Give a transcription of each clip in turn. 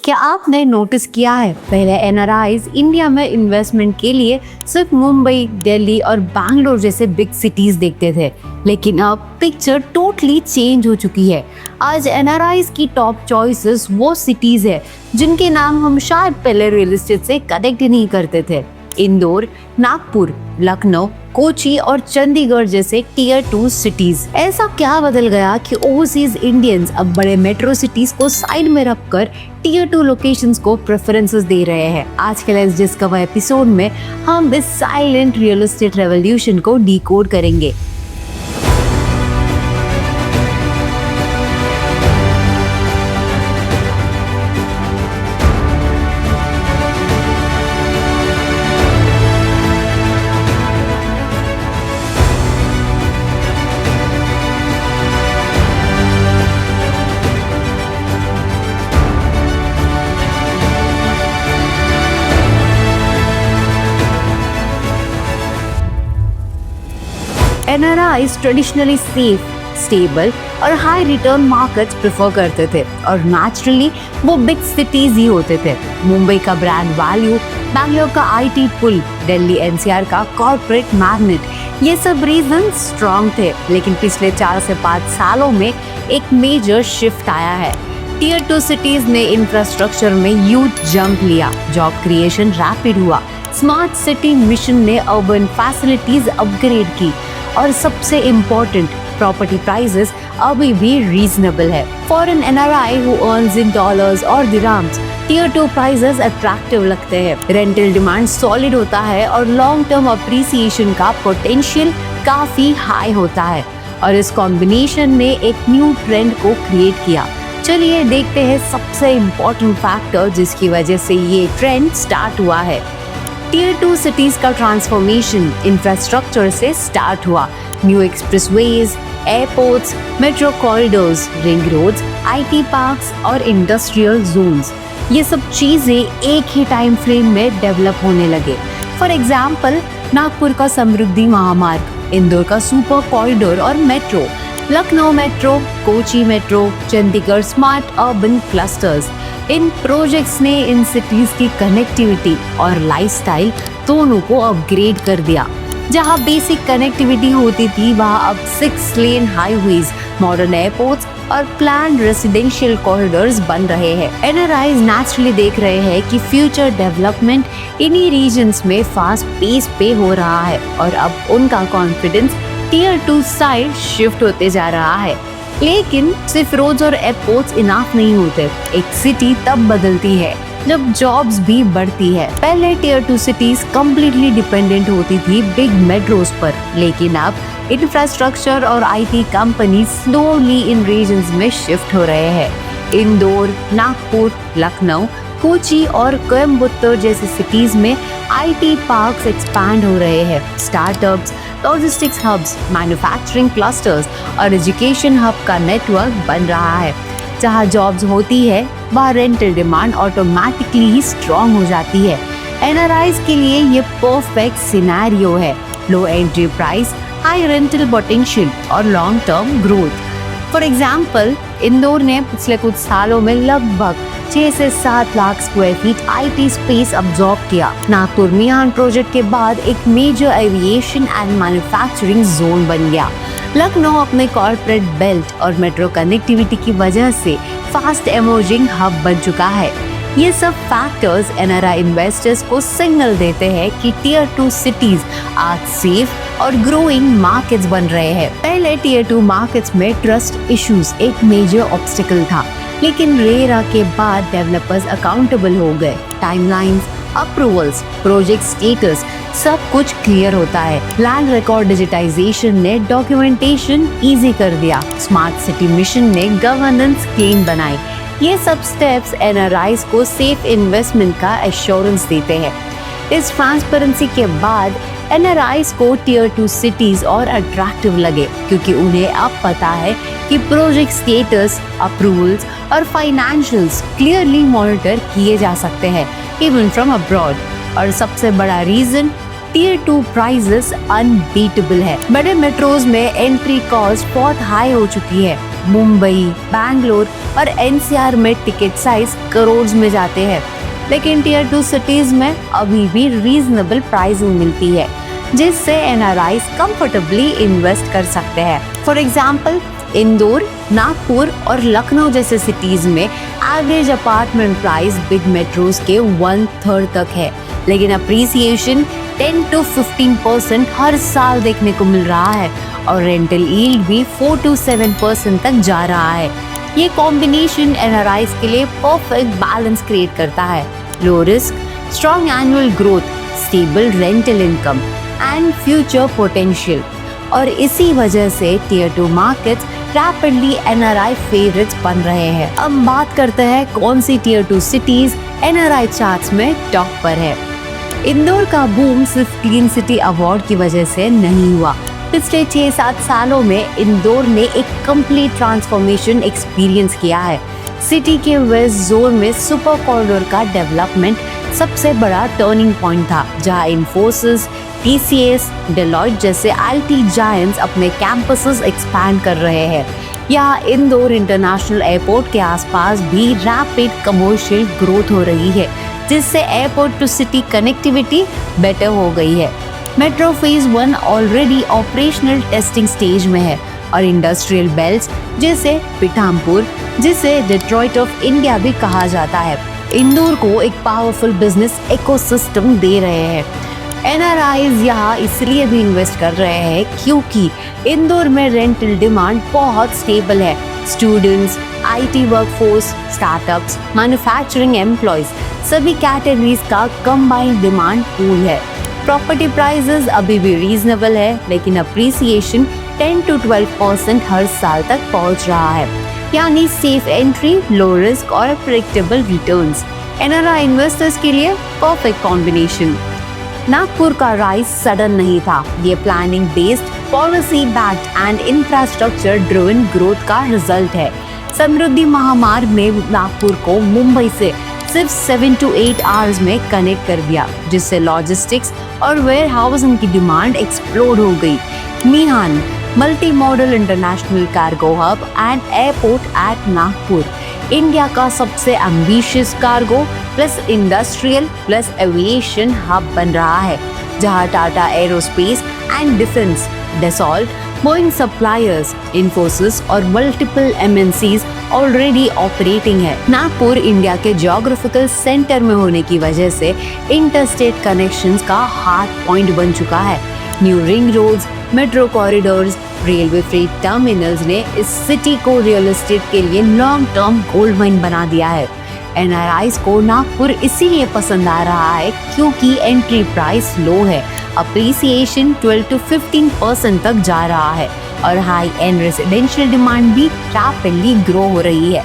क्या आपने नोटिस किया है, पहले एनआरआईज इंडिया में इन्वेस्टमेंट के लिए सिर्फ मुंबई, दिल्ली और बैंगलोर जैसे बिग सिटीज देखते थे, लेकिन अब पिक्चर टोटली चेंज हो चुकी है। आज एनआरआईज की टॉप चॉइसेस वो सिटीज है जिनके नाम हम शायद पहले रियल एस्टेट से कनेक्ट ही नहीं करते थे। इंदौर, नागपुर, लखनऊ, कोची और चंडीगढ़ जैसे टीयर 2 सिटीज। ऐसा क्या बदल गया कि ओवरसीज इंडियंस अब बड़े मेट्रो सिटीज को साइड में रखकर टीयर 2 लोकेशंस को प्रेफरेंसेस दे रहे हैं। आज के लेट्स डिस्कवर एपिसोड में हम इस साइलेंट रियल एस्टेट रेवोल्यूशन को डिकोड करेंगे। एनआरआईज ट्रेडिशनली सेफ, स्टेबल और हाई रिटर्न मार्केट्स प्रेफर करते थे और नेचुरली वो बिग सिटीज ही होते थे। मुंबई का ब्रांड वैल्यू, बैंगलोर का आईटी पुल, दिल्ली एनसीआर का कॉर्पोरेट मैग्नेट, ये सब रीजन स्ट्रॉन्ग थे। लेकिन पिछले 4 से 5 सालों में एक मेजर शिफ्ट आया है। टीयर 2 सिटीज ने इंफ्रास्ट्रक्चर में ह्यूज जंप लिया, जॉब क्रिएशन रैपिड हुआ, स्मार्ट सिटी मिशन ने अर्बन फैसिलिटीज अपग्रेड की और सबसे इम्पोर्टेंट, प्रॉपर्टी प्राइसेस अभी भी रीजनेबल है। Foreign NRI who earns in dollars और दिरहम्स टीयर 2 प्राइसेस अट्रैक्टिव लगते हैं। रेंटल डिमांड सॉलिड होता है और लॉन्ग टर्म अप्रिसिएशन का पोटेंशियल काफी हाई होता है और इस कॉम्बिनेशन ने एक न्यू ट्रेंड को क्रिएट किया। चलिए देखते हैं सबसे इम्पोर्टेंट फैक्टर जिसकी वजह से ये ट्रेंड स्टार्ट हुआ है। टीयर 2 सिटीज का ट्रांसफॉर्मेशन इंफ्रास्ट्रक्चर से स्टार्ट हुआ। New expressways, airports, metro corridors, ring roads, IT parks और इंडस्ट्रियल जोन्स, ये सब चीजें एक ही टाइम फ्रेम में डेवलप होने लगे। फॉर एग्जाम्पल, नागपुर का समृद्धि महामार्ग, इंदौर का सुपर कॉरिडोर और metro, Lucknow metro, Kochi metro, Chandigarh smart urban clusters. इन प्रोजेक्ट्स ने इन सिटीज की कनेक्टिविटी और लाइफस्टाइल दोनों को अपग्रेड कर दिया। जहां बेसिक कनेक्टिविटी होती थी वहां अब 6 लेन हाईवेज, मॉडर्न एयरपोर्ट्स और प्लान रेसिडेंशियल कॉरिडोर्स बन रहे हैं। एनआरआईज नेचुरली देख रहे हैं कि फ्यूचर डेवलपमेंट इन्हीं रीजन्स में फास्ट पेस पे हो रहा है और अब उनका कॉन्फिडेंस टीयर 2 साइड शिफ्ट होते जा रहा है। लेकिन सिर्फ रोड्स और एयरपोर्ट्स इनफ नहीं होते। एक सिटी तब बदलती है जब जॉब्स भी बढ़ती है। पहले टीयर 2 सिटीज कंप्लीटली डिपेंडेंट होती थी बिग मेट्रोज पर, लेकिन अब इंफ्रास्ट्रक्चर और आईटी कंपनी स्लोली इन रीजन्स में शिफ्ट हो रहे हैं। इंदौर, नागपुर, लखनऊ, कोची और कोयम्बटूर जैसे सिटीज में आईटी पार्क्स एक्सपैंड हो रहे हैं। Startups, logistics hubs, manufacturing clusters और एजुकेशन हब का नेटवर्क बन रहा है। जहां जॉब्स होती है वहां रेंटल डिमांड ऑटोमेटिकली ही स्ट्रॉन्ग हो जाती है। एनआरआईज के लिए ये परफेक्ट सिनेरियो है। Low entry price, high rental potential और long term growth. For example, Indore ने पिछले कुछ सालों में लगभग 6 से 7 lakh square feet IT space absorb किया। नागपुर मियान प्रोजेक्ट के बाद एक major aviation and manufacturing zone बन गया। लखनऊ अपने कॉर्पोरेट बेल्ट और मेट्रो कनेक्टिविटी की वजह से फास्ट एमर्जिंग हब बन चुका है। ये सब फैक्टर्स एनआरआई इन्वेस्टर्स को सिग्नल देते हैं कि टीयर 2 सिटीज आज सेफ और ग्रोइंग मार्केट्स बन रहे हैं। पहले टीयर 2 मार्केट्स में ट्रस्ट इश्यूज एक मेजर ऑब्स्टिकल था, लेकिन रेरा के बाद डेवलपर्स अकाउंटेबल हो गए। टाइमलाइंस, अप्रूवल्स, प्रोजेक्ट स्टेटस सब कुछ क्लियर होता है। लैंड रिकॉर्ड डिजिटाइजेशन ने डॉक्यूमेंटेशन इजी कर दिया। स्मार्ट सिटी मिशन ने गवर्नेंस क्लीन बनाई। ये सब स्टेप्स एनआरआईज को सेफ इन्वेस्टमेंट का एश्योरेंस देते हैं। इस ट्रांसपेरेंसी के बाद एनआरआईज को टीयर 2 सिटीज और अट्रैक्टिव लगे, क्योंकि उन्हें अब पता है कि प्रोजेक्ट स्टेटस, अप्रूवल्स और फाइनेंशियल्स क्लियरली मॉनिटर किए जा सकते हैं इवन फ्रॉम अब्रॉड। और सबसे बड़ा रीजन, टीयर 2 प्राइसेस अनबीटेबल है। बड़े मेट्रोज में एंट्री कॉस्ट बहुत हाई हो चुकी है। मुंबई, बैंगलोर और एनसीआर में टिकट साइज करोड़ में जाते हैं, लेकिन टियर 2 सिटीज में अभी भी रीजनेबल प्राइसिंग मिलती है, जिससे एनआरआईज कंफर्टेबली इन्वेस्ट कर सकते हैं। फॉर एग्जाम्पल, इंदौर, नागपुर और लखनऊ जैसे सिटीज में average apartment price big metros के 1/3 तक है, लेकिन अप्रिसिएशन 10 to 15% हर साल देखने को मिल रहा है और रेंटल यील्ड भी 4 to 7% तक जा रहा है। ये कॉम्बिनेशन एनआरआईज के लिए परफेक्ट बैलेंस क्रिएट करता है। Low risk, strong annual growth, stable rental income and future potential, और इसी वजह से tier 2 markets rapidly NRI favourites बन रहे हैं। अब बात करते हैं कौन सी टियर 2 सिटीज एनआरआई चार्ट्स में टॉप पर है। इंदौर का बूम सिर्फ क्लीन सिटी अवार्ड की वजह से नहीं हुआ। पिछले 6-7 सालों में इंदौर ने एक कंप्लीट ट्रांसफॉर्मेशन एक्सपीरियंस किया है। सिटी के वेस्ट जोन में सुपर कॉरिडोर का डेवलपमेंट सबसे बड़ा टर्निंग पॉइंट था, जहां इन्फोसिस, टीसीएस, डेलॉयट जैसे आईटी जायंट्स अपने कैंपसेस एक्सपैंड कर रहे हैं। यहाँ इंदौर इंटरनेशनल एयरपोर्ट के आसपास भी रैपिड कमर्शियल ग्रोथ हो रही है, जिससे airport to city connectivity better हो गई है। Metro phase 1 already operational testing stage में है और इंडस्ट्रियल बेल्ट्स जैसे पीठामपुर, जिसे डेट्रॉइट ऑफ इंडिया भी कहा जाता है, इंदौर को एक पावरफुल बिजनेस इकोसिस्टम दे रहे हैं। एनआरआईज यहाँ इसलिए भी इन्वेस्ट कर रहे हैं क्योंकि इंदौर में रेंटल डिमांड बहुत स्टेबल है। Students, IT workforce, startups, manufacturing employees, सभी कैटेगरीज का कंबाइंड डिमांड पूल है। प्रॉपर्टी प्राइसेस अभी भी रीजनेबल है, लेकिन अप्रिसिएशन 10 to 12% हर साल तक पहुंच रहा है, यानी सेफ एंट्री, लो रिस्क और प्रेडिक्टेबल रिटर्न्स। एनआरआई इन्वेस्टर्स के लिए परफेक्ट कॉम्बिनेशन। नागपुर का राइज सडन नहीं था, ये planning based, policy backed and infrastructure driven growth का रिजल्ट है। समृद्धि महामार्ग ने नागपुर को मुंबई से सिर्फ 7 to 8 आवर्स में कनेक्ट कर दिया, जिससे लॉजिस्टिक्स और वेयर हाउसिंग की डिमांड एक्सप्लोड हो गई। मिहान, multi modal international cargo hub and airport at Nagpur, India का सबसे ambitious cargo plus industrial plus aviation hub बन रहा है, जहां Tata aerospace and defence, Dassault, Boeing suppliers, Infosys और मल्टीपल एमएनसीज ऑलरेडी ऑपरेटिंग है। नागपुर इंडिया के ज्योग्राफिकल सेंटर में होने की वजह से इंटरस्टेट कनेक्शंस का हार्ट पॉइंट बन चुका है। New ring roads, metro corridors, railway freight terminals ने इस सिटी को रियल एस्टेट के लिए लॉन्ग टर्म गोल्ड माइन बना दिया है। एनआरआईज को नागपुर इसीलिए पसंद आ रहा है क्योंकि एंट्री प्राइस लो है, अप्रिसिएशन 12 to 15% तक जा रहा है और हाई एंड रेसिडेंशियल डिमांड भी रैपिडली ग्रो हो रही है,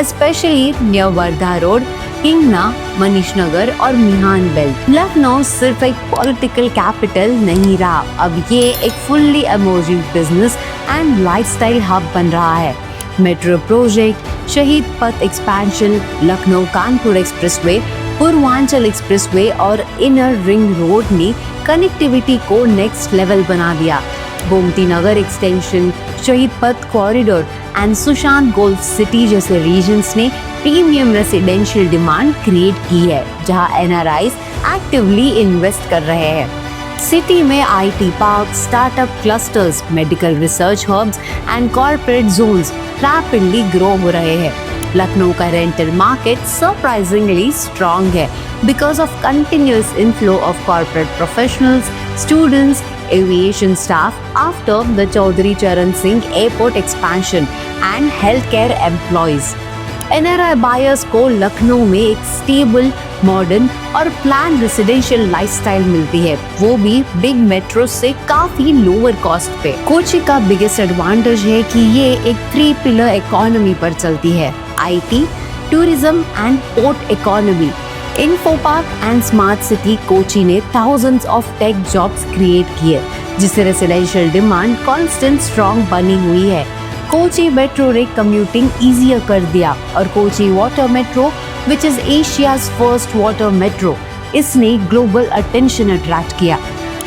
specially near Wardha road, Hingna, Manish Nagar और मिहान बेल्ट। लखनऊ सिर्फ एक पॉलिटिकल कैपिटल नहीं रहा, अब ये एक fully emerging business and lifestyle hub बन रहा है। मेट्रो प्रोजेक्ट, शहीद पथ expansion, Lucknow Kanpur expressway, Purvanchal expressway और इनर रिंग रोड ने कनेक्टिविटी को नेक्स्ट लेवल बना दिया। गोमती नगर एक्सटेंशन, शहीद पथ corridor and Sushant gold city जैसे रीजन्स ने प्रीमियम रेसिडेंशियल डिमांड क्रिएट की है, जहां एनआरआईज एक्टिवली इन्वेस्ट कर रहे हैं। सिटी में IT park, startup clusters, medical research hubs and corporate zones rapidly grow हो रहे हैं। लखनऊ का रेंटल मार्केट सरप्राइजिंगली स्ट्रॉन्ग है because of continuous inflow of corporate professionals, students, aviation staff after the Chaudhary Charan Singh Airport expansion and healthcare employees. NRI buyers को लखनऊ में एक stable, modern और plan residential lifestyle मिलती है, वो भी big metro से काफी लोअर कॉस्ट पे। कोची का बिगेस्ट एडवांटेज है कि ये एक 3 पिलर इकोनॉमी पर चलती है, IT, tourism and port economy. Info park and smart city Kochi ने thousands of tech jobs create किए, जिससे रेसिडेंशियल डिमांड कांस्टेंट स्ट्रॉन्ग बनी हुई है। कोची मेट्रो ने कम्यूटिंग इजियर कर दिया और Kochi water metro, which is Asia's first water metro, इसने ग्लोबल अटेंशन अट्रैक्ट किया।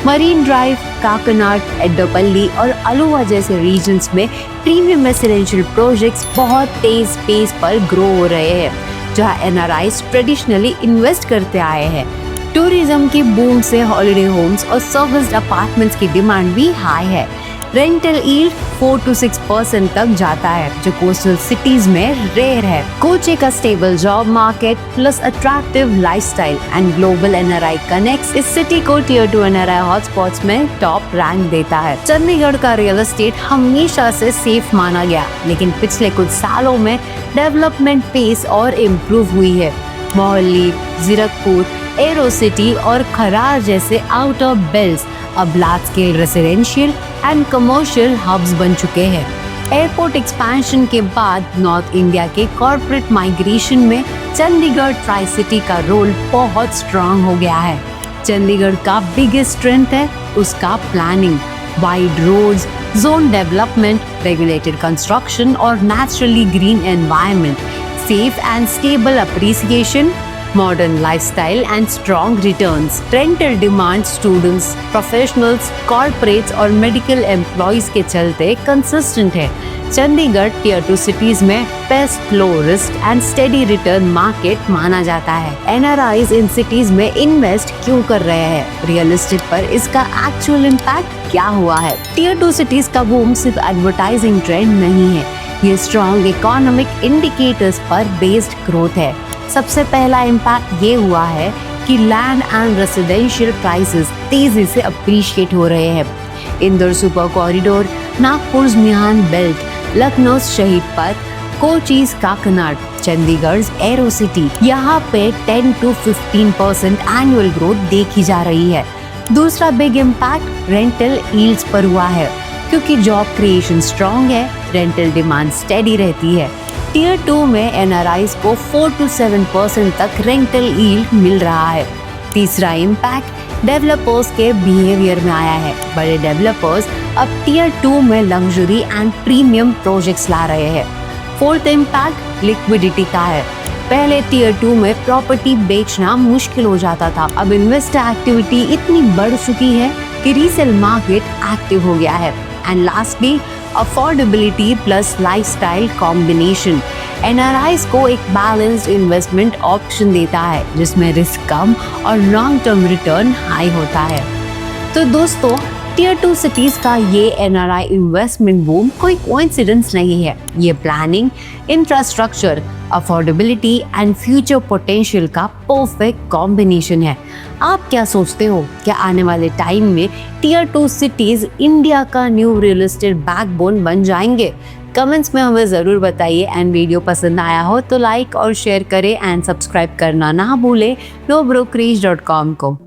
मरीन ड्राइव, काकनाड, एड्डपल्ली और अलुवा जैसे रीजन्स में प्रीमियम रेसिडेंशियल प्रोजेक्ट्स बहुत तेज पेस पर ग्रो हो रहे हैं, जहां एनआरआईज ट्रेडिशनली इन्वेस्ट करते आए हैं। टूरिज्म की बूम से हॉलिडे होम्स और सर्विस्ड अपार्टमेंट्स की डिमांड भी हाई है। रेंटल यील्ड 4 to 6% तक जाता है, जो कोस्टल सिटीज में रेयर है। कोची का stable job market plus attractive lifestyle and global NRI connects इस सिटी को टियर 2 एनआरआई हॉटस्पॉट्स में टॉप रैंक देता है। चंडीगढ़ का रियल एस्टेट हमेशा से सेफ माना गया, लेकिन पिछले कुछ सालों में डेवलपमेंट पेस और इम्प्रूव हुई है। मोहाली, जीरकपुर, एरो सिटी और खरार जैसे आउटर बेल्ट्स अब large scale residential and commercial hubs बन चुके हैं। एयरपोर्ट एक्सपेंशन के बाद नॉर्थ इंडिया के कॉर्पोरेट माइग्रेशन में चंडीगढ़ ट्राई सिटी का रोल बहुत स्ट्रांग हो गया है। चंडीगढ़ का बिगेस्ट स्ट्रेंथ है उसका planning, wide roads, zone development, regulated construction और naturally green environment, safe and stable appreciation, modern lifestyle and strong returns. Rental demand students, professionals, corporates और medical employees के चलते consistent है। चंडीगढ़ टियर 2 cities में best low risk and steady return market माना जाता है। NRIs इन cities में invest क्यों कर रहे हैं? Real estate पर इसका actual impact क्या हुआ है? टियर 2 cities का boom सिर्फ advertising trend नहीं है, ये strong economic indicators पर based growth है। सबसे पहला इम्पैक्ट ये हुआ है कि लैंड एंड रेसिडेंशियल प्राइसेस तेजी से अप्रिशिएट हो रहे हैं। इंदौर सुपर कॉरिडोर, नागपुर मियान belt, Lucknow Shaheed Path, Kochi Kakkanad, Chandigarh aero city, यहाँ पे 10 to 15% एनुअल ग्रोथ देखी जा रही है। दूसरा बिग इम्पैक्ट रेंटल यील्ड्स पर हुआ है, क्योंकि जॉब क्रिएशन स्ट्रॉन्ग है, रेंटल डिमांड स्टेडी रहती है। टियर 2 में एनआरआईज को 4 to 7% तक रेंटल यील्ड मिल रहा है। तीसरा इम्पैक्ट डेवलपर्स के बिहेवियर में आया है। बड़े डेवलपर्स अब टियर 2 में लग्जरी एंड प्रीमियम प्रोजेक्ट्स ला रहे हैं। फोर्थ इम्पैक्ट लिक्विडिटी का है। पहले टियर 2 में प्रॉपर्टी बेचना मुश्किल हो जाता था, अब इन्वेस्टर एक्टिविटी इतनी बढ़ चुकी है कि रीसेल मार्केट एक्टिव हो गया है। And lastly affordability plus lifestyle combination NRIs को एक बैलेंस्ड इन्वेस्टमेंट ऑप्शन देता है, जिसमें रिस्क कम और लॉन्ग टर्म रिटर्न हाई होता है। तो दोस्तों, टियर 2 सिटीज का ये एनआरआई इन्वेस्टमेंट बूम कोई कोइंसिडेंस नहीं है, ये planning, infrastructure, affordability and future potential का परफेक्ट कॉम्बिनेशन है। आप क्या सोचते हो, क्या आने वाले टाइम में टियर 2 सिटीज इंडिया का न्यू रियल एस्टेट बैकबोन बन जाएंगे? कमेंट्स में हमें ज़रूर बताइए। एंड वीडियो पसंद आया हो तो लाइक और शेयर करें एंड सब्सक्राइब करना ना भूलें nobrokerage.com को।